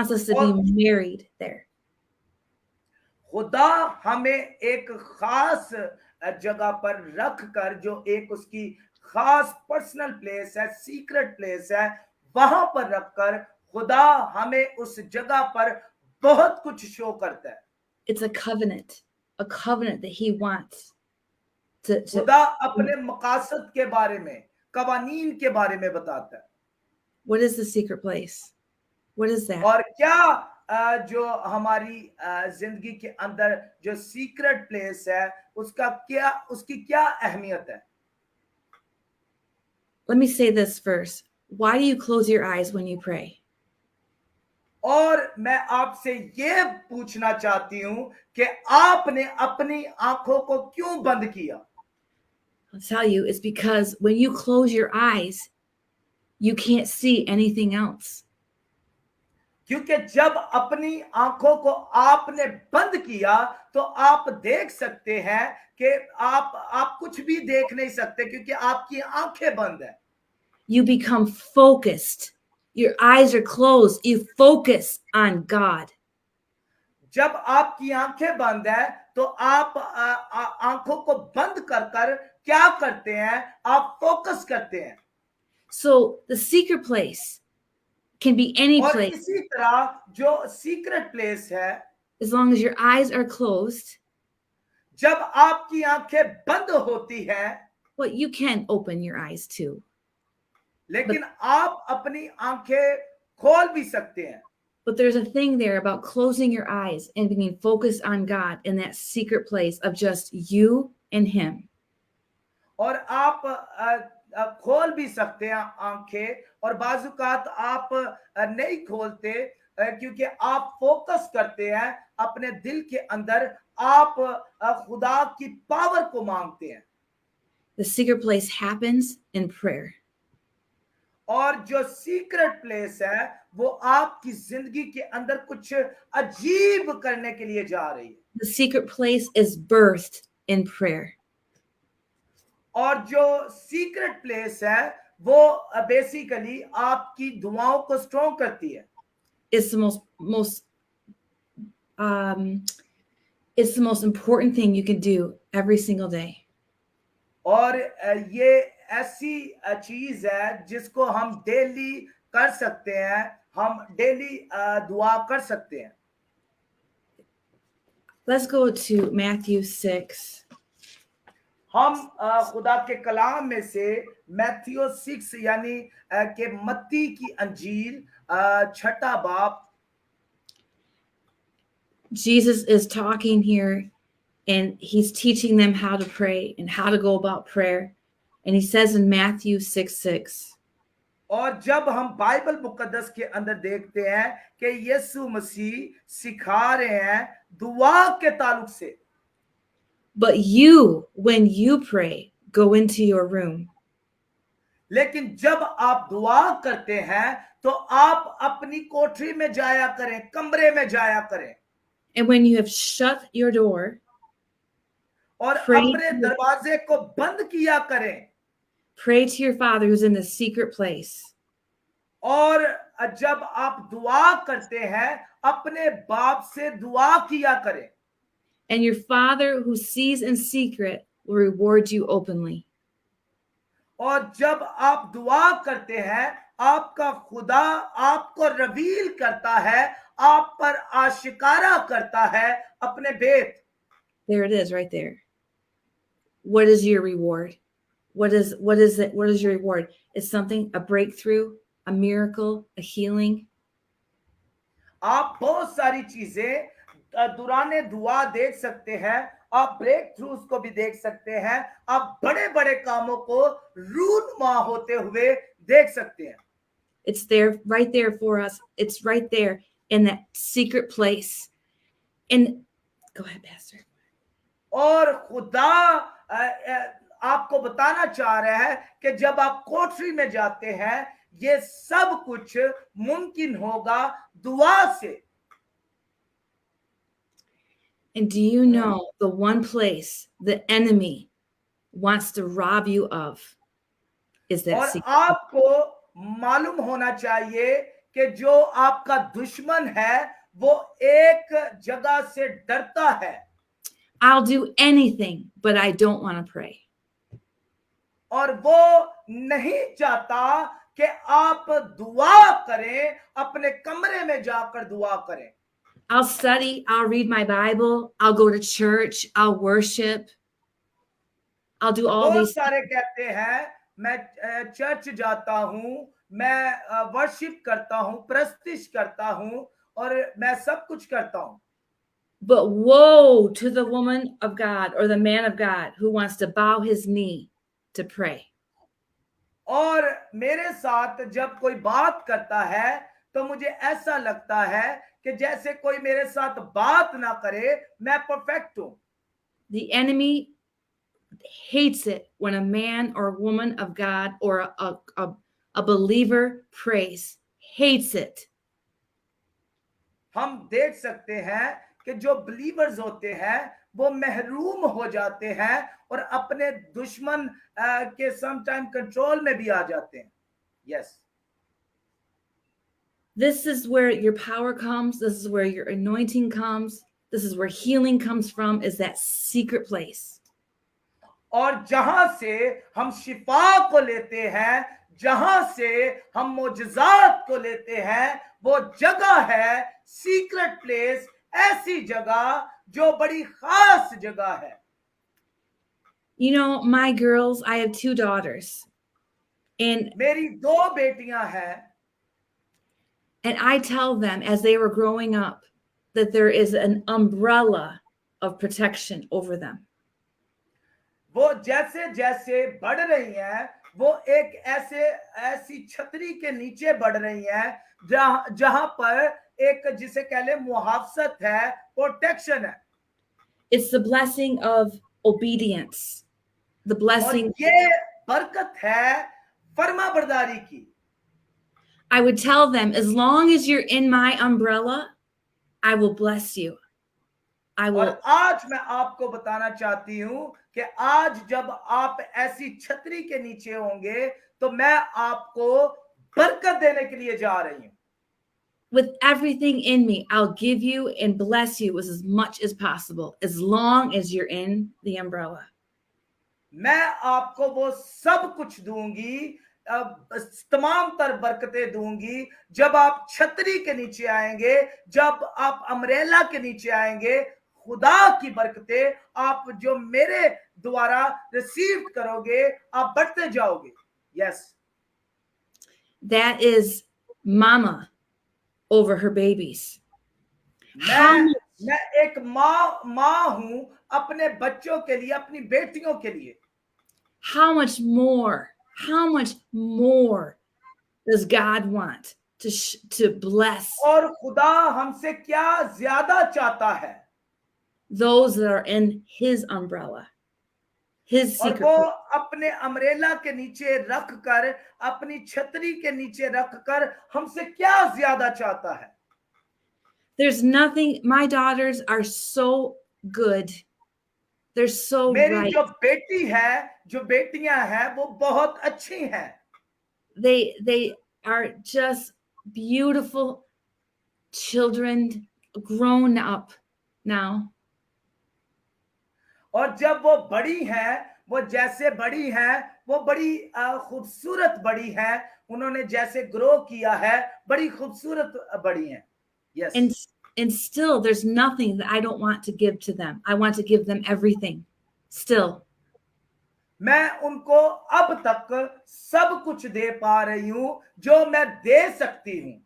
wants us to और be married there. खुदा हमें एक खास जगह पर रख कर, जो एक उसकी खास पर्सनल प्लेस है, सीक्रेट प्लेस है, वहां पर रखकर खुदा हमें उस जगह पर बहुत कुछ शो करता है. It's a covenant that he wants to खुदा अपने मकासद के बारे में, कवानीन के बारे में बताता है. What is the secret place? What is that? और क्या जो हमारी जिंदगी के अंदर जो सीक्रेट प्लेस है, उसकी क्या अहमियत है? Let me say this first. Why do you close your eyes when you pray? और मैं आपसे ये पूछना चाहती हूं कि आपने अपनी आंखों को क्यों बंद किया? I'll tell you, it's because when you close your eyes, you can't see anything else. क्योंकि जब अपनी आंखों को आपने बंद किया तो आप देख सकते हैं कि आप कुछ भी देख नहीं सकते, क्योंकि आपकी आंखें बंद है. You become focused. Your eyes are closed. You focus on God. जब आपकी आंखें बंद है तो आप आंखों को बंद कर कर क्या करते हैं? आप फोकस करते हैं. So the secret place can be any और place इसी तरह जो सीक्रेट प्लेस है, as long as your eyes are closed. जब आपकी आंखें बंद होती हैं, Well, you can open your eyes too. लेकिन आप अपनी आंखें खोल भी सकते हैं. But there's a thing there about closing your eyes and being focused on God in that secret place of just you and Him. और आप खोल भी सकते हैं आंखें, और बाजुकात आप नहीं खोलते, क्योंकि आप फोकस करते हैं अपने दिल के अंदर, आप खुदा की पावर को मांगते हैं. The secret place happens in prayer. और जो सीक्रेट प्लेस है वो आपकी जिंदगी के अंदर कुछ अजीब करने के लिए जा रही है. The secret place is birthed in prayer. और जो सीक्रेट प्लेस है वो बेसिकली आपकी दुआओं को स्ट्रॉन्ग करती है. It's the it's the most important thing you can do every single day. और ये ऐसी चीज है जिसको हम डेली कर सकते हैं, हम डेली दुआ कर सकते हैं. Let's go to Matthew 6. हम खुदा के कलाम में से मैथ्यू 6 यानी के मत्ती की अंजील 6 बाब. Jesus is talking here and he's teaching them how to pray and how to go about prayer. And he says in Matthew 6:6. और जब हम बाइबल मुकद्दस के अंदर देखते हैं कि यीशु मसीह सिखा रहे हैं दुआ के ताल्लुक से. But you, when you pray, go into your room. लेकिन जब आप दुआ करते हैं तो आप अपनी कोठरी में जाया करें, कमरे में जाया करें. And when you have shut your door, और अपने दरवाजे को बंद किया करें. Pray to your Father who's in the secret place. और जब आप दुआ करते हैं अपने बाप से दुआ किया करें. And your Father who sees in secret will reward you openly. और जब आप दुआ करते हैं आपका खुदा आपको रिवील करता है, आप पर आशिकारा करता है अपने भेद. There it is right there. What is your reward? What is it? What is your reward? It's something, a breakthrough, a miracle, a healing. आप बहुत सारी चीजें दुराने दुआ देख सकते हैं, आप ब्रेक थ्रूज को भी देख सकते हैं, आप बड़े बड़े कामों को रूनुमा होते हुए देख सकते हैं. It's there, right there for us. It's right there in that secret place. And go ahead, Pastor. और खुदा आपको बताना चाह रहा है कि जब आप कोठरी में जाते हैं ये सब कुछ मुमकिन होगा दुआ से. And do you know the one place the enemy wants to rob you of is that और secret? आपको मालूम होना चाहिए कि जो आपका दुश्मन है वो एक जगह से डरता है I'll do anything, but I don't want to pray. और वो नहीं चाहता कि आप दुआ करें, अपने कमरे में जाकर दुआ करें. I'll study, I'll read my Bible, I'll go to church, I'll worship, I'll do all बहुत these things. सारे कहते हैं मैं चर्च जाता हूं, मैं वर्शिप करता हूं, प्रस्तिश करता हूं और मैं सब कुछ करता हूं. But woe to the woman of God or the man of God who wants to bow his knee to pray. और मेरे साथ जब कोई बात करता है तो मुझे ऐसा लगता है कि जैसे कोई मेरे साथ बात ना करे, मैं परफेक्ट हूं. The enemy hates it when a man or woman of God or a believer prays. Hates it. हम देख सकते हैं कि जो बिलीवर्स होते हैं वो महरूम हो जाते हैं और अपने दुश्मन के सम टाइम कंट्रोल में भी आ जाते हैं. Yes, This is where your power comes. This is where your anointing comes. This is where healing comes from, is that secret place. और जहां से हम शिफा को लेते हैं, जहां से हम मोजज़ात को लेते हैं, वो जगह है सीक्रेट प्लेस, ऐसी जगह जो बड़ी खास जगह है. You know, my girls, I have 2 daughters. And मेरी दो बेटियां हैं I tell them as they were growing up that there is an umbrella of protection over them. वो जैसे जैसे बढ़ रही हैं वो एक ऐसी छतरी के नीचे बढ़ रही हैं जहां पर एक जिसे कह ले मुहाफसत है, प्रोटेक्शन है. It's the blessing of obedience. The और blessing. ये बरकत है फर्माबरदारी की. I would tell them, as long as you're in my umbrella, I will bless you. I और will. आज मैं आपको बताना चाहती हूं कि आज जब आप ऐसी छतरी के नीचे होंगे तो मैं आपको बरकत देने के लिए जा रही हूं. With everything in me, I'll give you and bless you as much as possible, as long as you're in the umbrella. मैं आपको वो सब कुछ दूंगी, तमाम तर बरकतें दूंगी जब आप छतरी के नीचे आएंगे, जब आप अम्ब्रेला के नीचे आएंगे. खुदा की बरकतें आप जो मेरे द्वारा रिसीव करोगे, आप बढ़ते जाओगे. Yes, That is mama over her babies. How मैं एक माँ हूं अपने बच्चों के लिए, अपनी बेटियों के लिए. much more does God want to bless और खुदा हमसे क्या ज्यादा चाहता है those that are in his umbrella, his और secret वो place. अपने अम्ब्रेला के नीचे रख कर, अपनी छतरी के नीचे रख कर हमसे क्या ज्यादा चाहता है. There's nothing. My daughters are so good. They're so मेरी right. जो बेटी है, जो बेटियां हैं वो बहुत अच्छी हैं. They are just beautiful children, grown up now. और जब वो बड़ी हैं, वो जैसे बड़ी हैं, वो बड़ी खूबसूरत बड़ी हैं. उन्होंने जैसे ग्रो किया है, बड़ी खूबसूरत बड़ी हैं. Yes, And still there's nothing that I don't want to give to them. I want to give them everything. Still. मैं उनको अब तक सब कुछ दे पा रही हूं जो मैं दे सकती हूं.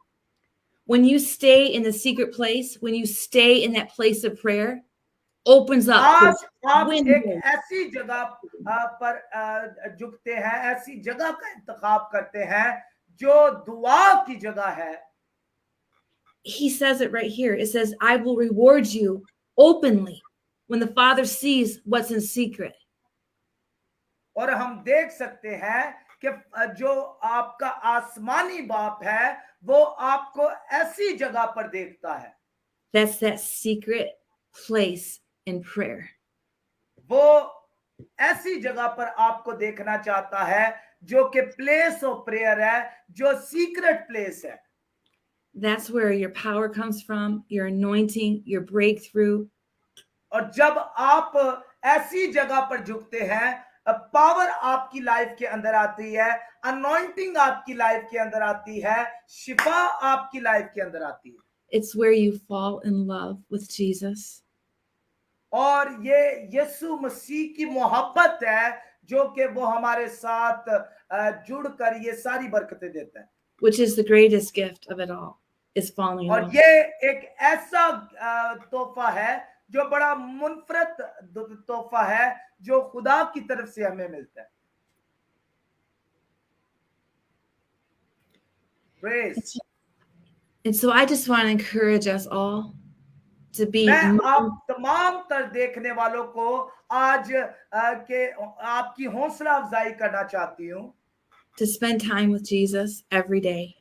When you stay in the secret place, when you stay in that place of prayer, opens up आज this आप window. एक ऐसी जगह पर झुकते हैं, ऐसी जगह का इंतखाब करते हैं जो दुआ की जगह है. He says it right here. It says, I will reward you openly when the Father sees what's in secret. और हम देख सकते हैं कि जो आपका आसमानी बाप है वो आपको ऐसी जगह पर देखता है. That's that secret place in prayer. वो ऐसी जगह पर आपको देखना चाहता है जो कि प्लेस ऑफ प्रेयर है, जो सीक्रेट प्लेस है. That's where your power comes from, your anointing, your breakthrough. और जब आप ऐसी जगह पर झुकते हैं, पावर आपकी लाइफ के अंदर आती है, अनॉइंटिंग आपकी लाइफ के अंदर आती है, शिफा आपकी लाइफ के अंदर आती है। It's where you fall in love with Jesus. और ये यीशु मसीह की मोहब्बत है जो कि वो हमारे साथ जुड़कर ये सारी बरकतें देता है। Which is the greatest gift of it all, is falling in और love. ये एक ऐसा तोहफा है जो बड़ा मुनफरद तोहफा है जो खुदा की तरफ से हमें मिलता है। Praise. And so I just want to encourage us all to be मैं आप तमाम तर देखने वालों को आज के आपकी हौसला अफजाई करना चाहती हूँ to spend time with Jesus every day.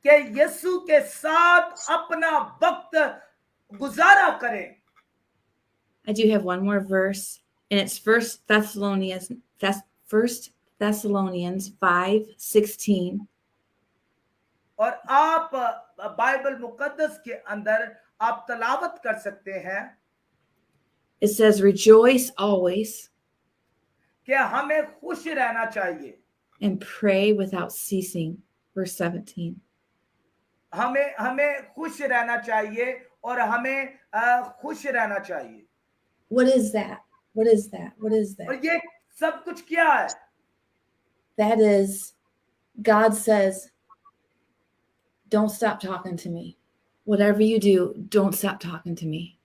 कि यीशु के साथ अपना वक्त गुजारा करें। I do have one more verse, and it's First Thessalonians 5:16. और आप बाइबल मुकद्दस के अंदर आप तलावत कर सकते हैं It says, "Rejoice always कि हमें खुश रहना चाहिए, and pray without ceasing." Verse 17. हमें खुश रहना चाहिए और हमें खुश रहना चाहिए। What is that? What is that? What is और that? ये सब कुछ क्या है? That is, God says, don't stop talking to me. Whatever you do, don't stop talking to me.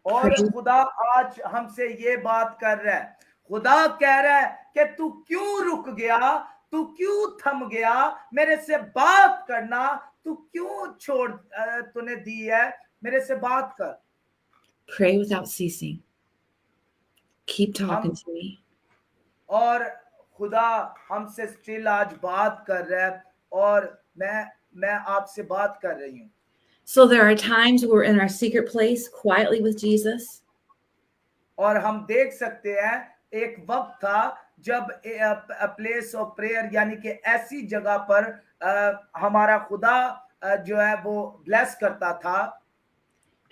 और Pray. खुदा आज हमसे ये बात कर रहा है। खुदा कह रहा है कि तू क्यों रुक गया, तू क्यों थम गया, मेरे से बात करना, तू क्यों छोड़ तूने दी है, मेरे से बात कर। Pray without ceasing. Keep talking to me. और खुदा हमसे स्टिल आज बात कर रहा है और मैं आपसे बात कर रही हूँ। So there are times we're in our secret place quietly with Jesus. और हम देख सकते हैं एक वक्त था जब प्लेस ऑफ प्रेयर यानी कि ऐसी जगह पर हमारा खुदा जो है वो ब्लेस करता था।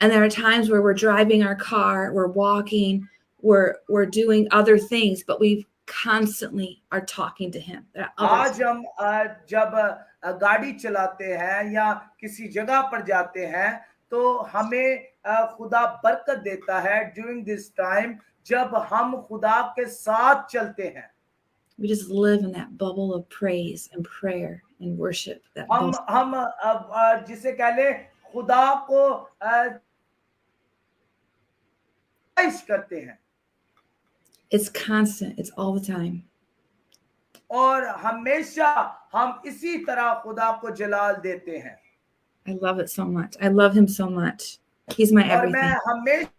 And there are times where we're driving our car, we're walking, we're doing other things, but we constantly are talking to him. There are other आज हम जब गाड़ी चलाते हैं या किसी जगह पर जाते हैं तो हमें खुदा बरकत देता है ड्यूरिंग दिस टाइम जब हम खुदा के साथ चलते हैं। We just live in that bubble of praise and prayer and worship. That हम जिसे कह ले खुदा को करते हैं। It's constant. It's all the time. और हमेशा हम इसी तरह खुदा को जलाल देते हैं। I love it so much. I love him so much. He's my और मैं everything. हमेशा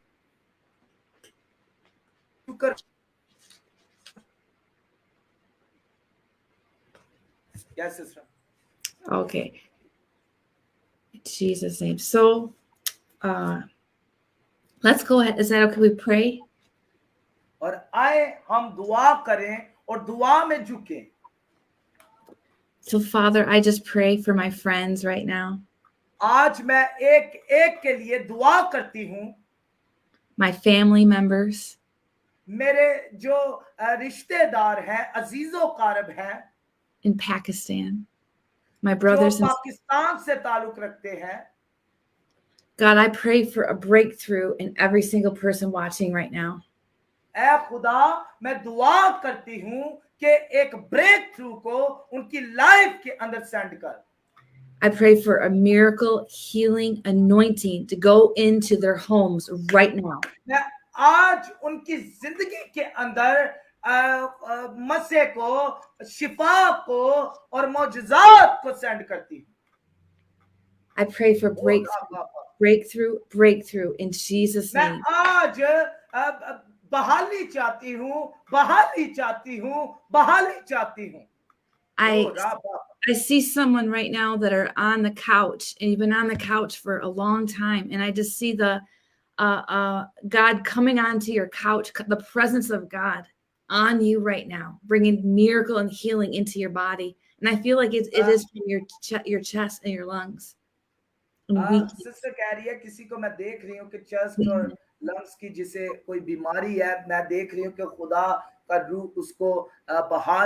Yes, sister. Okay. In Jesus' name. So let's go ahead. Is that okay? We pray? और आए हम दुआ करें और दुआ में झुकें। So Father, I just pray for my friends right now. आज मैं एक एक के लिए दुआ करती हूँ। My family members. मेरे जो रिश्तेदार हैं, अजीजो कारब हैं, in Pakistan. My जो brothers and पाकिस्तान से ताल्लुक रखते हैं। God, I pray for a breakthrough in every single person watching right now. ऐ खुदा, मैं दुआ करती हूँ कि एक ब्रेक थ्रू को उनकी लाइफ के अंदर सेंड कर। I pray for a miracle healing anointing to go into their homes right now. मैं आज उनकी जिंदगी के अंदर मसे को, शिफा को और मौजज़ात को सेंड करती हूँ। I pray for breakthrough in Jesus' मैं name. आज बहाली चाहती हूँ। I see someone right now that are on the couch, and you've been on the couch for a long time, and I just see the God coming onto your couch, the presence of God on you right now, bringing miracle and healing into your body And I feel like it is from your chest and your lungs and sister weakness. कह रही है किसी को मैं देख रही हूँ कि चेस्ट और लंग्स की जिसे कोई बीमारी है, मैं देख रही हूँ कि खुदा का रूह उसको बहाल